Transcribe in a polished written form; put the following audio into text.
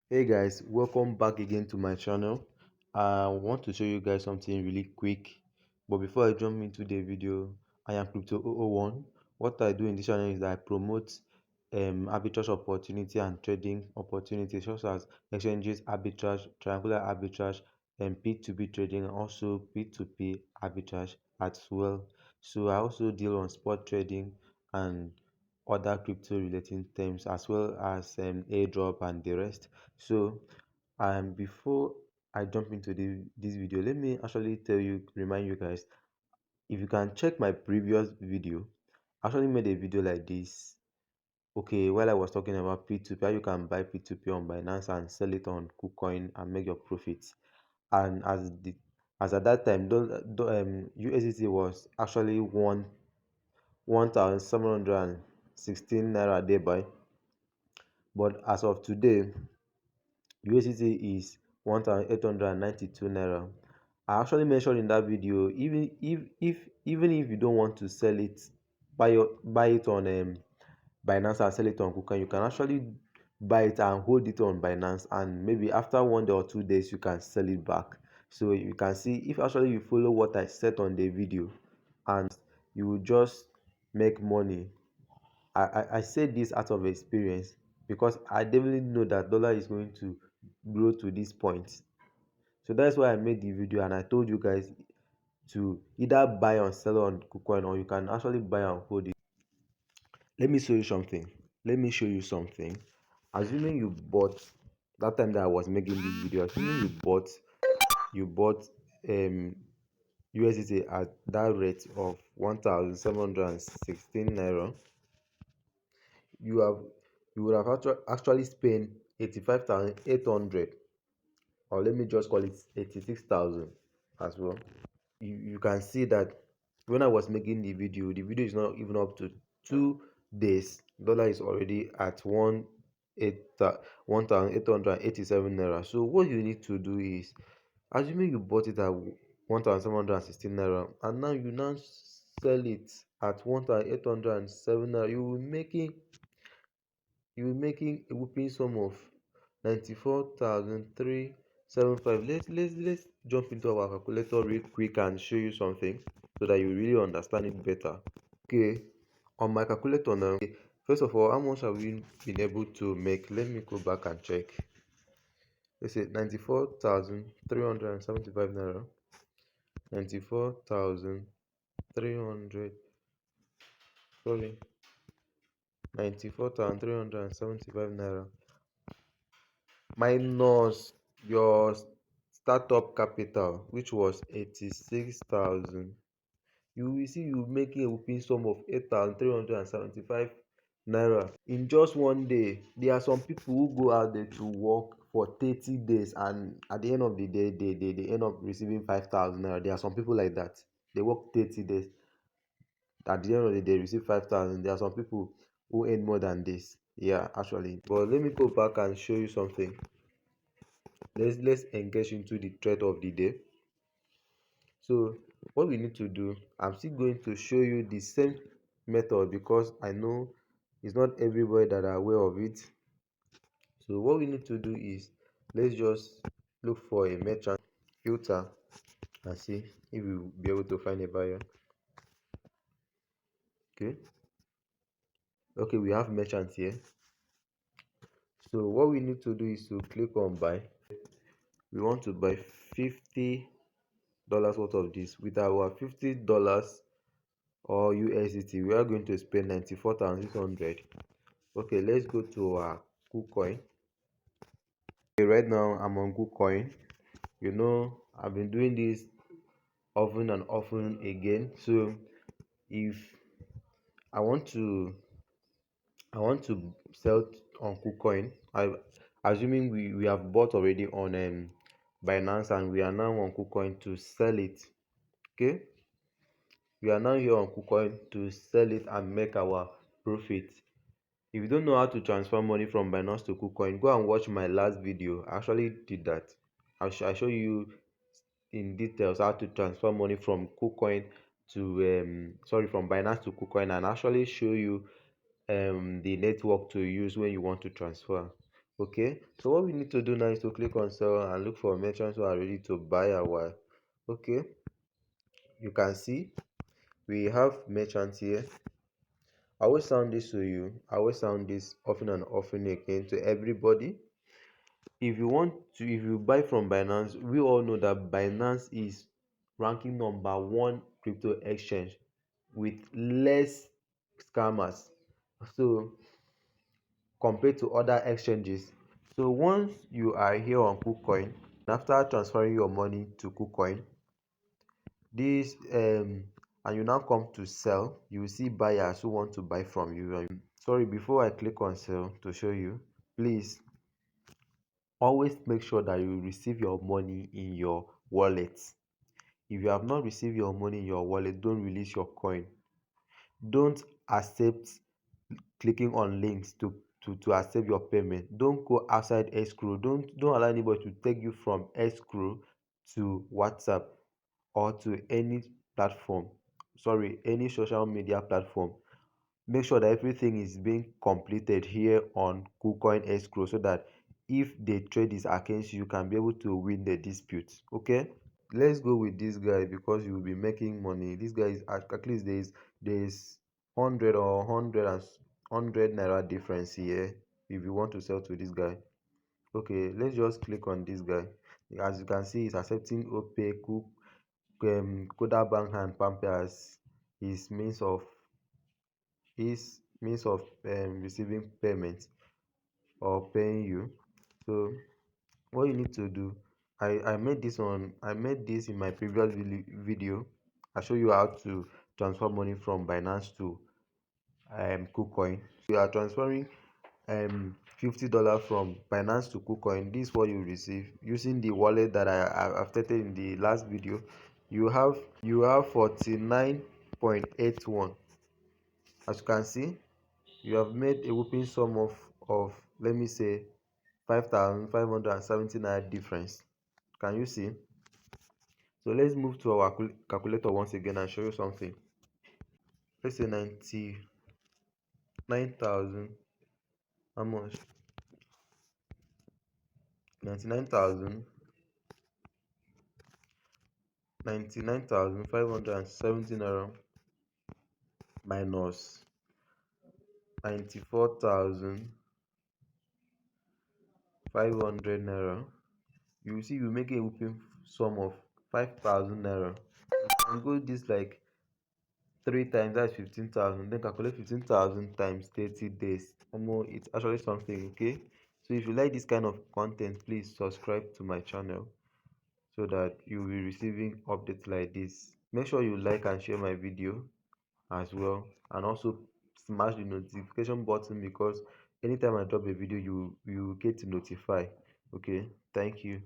Hey guys, welcome back again to my channel. I want to show you guys something really quick. But before I jump into the video, I am Crypto 001. What I do in this channel is that I promote arbitrage opportunity and trading opportunities such as exchanges arbitrage, triangular arbitrage, and P2p trading, and also P2p arbitrage as well. So I also deal on spot trading and other crypto related terms as well as airdrop and the rest. So before I jump into this video, let me actually remind you guys, if you can check my previous video, I actually made a video like this. Okay, while I was talking about P2P, how you can buy P2P on Binance and sell it on KuCoin and make your profits. And as at that time, USDT was actually 1,716 naira a day buy. But as of today, USDT is 1,892 naira. I actually mentioned in that video, even if you don't want to sell it, buy it on Binance and sell it on Kucoin, you can actually buy it and hold it on Binance, and maybe after 1 day or 2 days you can sell it back. So you can see, if actually you follow what I said on the video, and you will just make money. I say this out of experience because I definitely know that dollar is going to grow to this point. So that's why I made the video and I told you guys to either buy or sell on KuCoin, or you can actually buy and hold it. Let me show you something. Let me show you something. Assuming you bought that time that I was making this video, assuming you bought um USDT at that rate of 1,716 naira, you have you would have actually spent 85,800, or let me just call it 86,000 as well. You can see that when I was making the video is not even up to 2 days. Dollar is already at 1,887 naira. So what you need to do is, assuming you bought it at 1,716 naira and now you now sell it at 1,807 naira, you will making a whooping sum of 94,375. Let's jump into our calculator real quick and show you something so that you really understand it better. Okay, on my calculator now, okay, first of all, how much have we been able to make? Let me go back and check. Let's say 94,375 naira. 94,300, sorry, 94,375 naira minus your startup capital, which was 86,000. You will see you making a whooping sum of 8,375 naira in just 1 day. There are some people who go out there to work for 30 days, and at the end of the day they end up receiving 5,000 naira. There are some people like that. They work 30 days, at the end of the day receive 5,000. There are some people who earn more than this. Yeah, actually, but let me go back and show you something. Let's engage into the thread of the day. So what we need to do, I'm still going to show you the same method because I know it's not everybody that are aware of it. So what we need to do is, let's just look for a merchant, filter, and see if we will be able to find a buyer. Okay, we have merchants here. So what we need to do is to click on buy. We want to buy $50 worth of this. With our $50 or USDT, we are going to spend 94,600. Okay, let's go to our KuCoin. Okay, right now I'm on KuCoin. I've been doing this often and often again. So if I want to sell on KuCoin, assuming we have bought already on Binance, and we are now on KuCoin to sell it. Okay, we are now here on KuCoin to sell it and make our profit. If you don't know how to transfer money from Binance to KuCoin, go and watch my last video. I actually did that. I show you in details how to transfer money from KuCoin to from Binance to KuCoin, and actually show you the network to use when you want to transfer. Okay, so what we need to do now is to click on sell and look for merchants who are ready to buy our. Okay, you can see we have merchants here. I will sound this to you. I will sound this often and often again to everybody. If you buy from Binance, we all know that Binance is ranking number one crypto exchange with less scammers. So compared to other exchanges. So once you are here on KuCoin, after transferring your money to KuCoin, this and you now come to sell, you will see buyers who want to buy from you. Sorry, before I click on sell to show you, please always make sure that you receive your money in your wallet. If you have not received your money in your wallet, don't release your coin. Don't accept clicking on links to accept your payment. Don't go outside escrow. Don't allow anybody to take you from escrow to WhatsApp or to any platform, sorry, any social media platform. Make sure that everything is being completed here on KuCoin escrow so that if the trade is against you, you can be able to win the dispute. Okay, let's go with this guy because you will be making money. This guy is at least there's 100 or 100 naira difference here if you want to sell to this guy. Okay, let's just click on this guy. As you can see, he's accepting OPay, Koda Bank and Pampe as his means of receiving payment or paying you. So what you need to do, I made this in my previous video. I show you how to transfer money from Binance to KuCoin. You are transferring $50 from Binance to KuCoin. This is what you receive using the wallet that I've stated in the last video. You have 49.81. As you can see, you have made a whooping sum of let me say 5,570 naira difference. Can you see? So let's move to our calculator once again and show you something. Let's say 99,000. How much? 99,000. 99,570 naira minus 94,500 naira. You will see you make a whooping sum of 5,000 naira. You can go this like 3 times, that's 15,000. Then calculate 15,000 times 30 days. It's actually something, okay? So if you like this kind of content, please subscribe to my channel so that you'll be receiving updates like this. Make sure you like and share my video as well, and also smash the notification button because anytime I drop a video, you get to notify. Okay, thank you.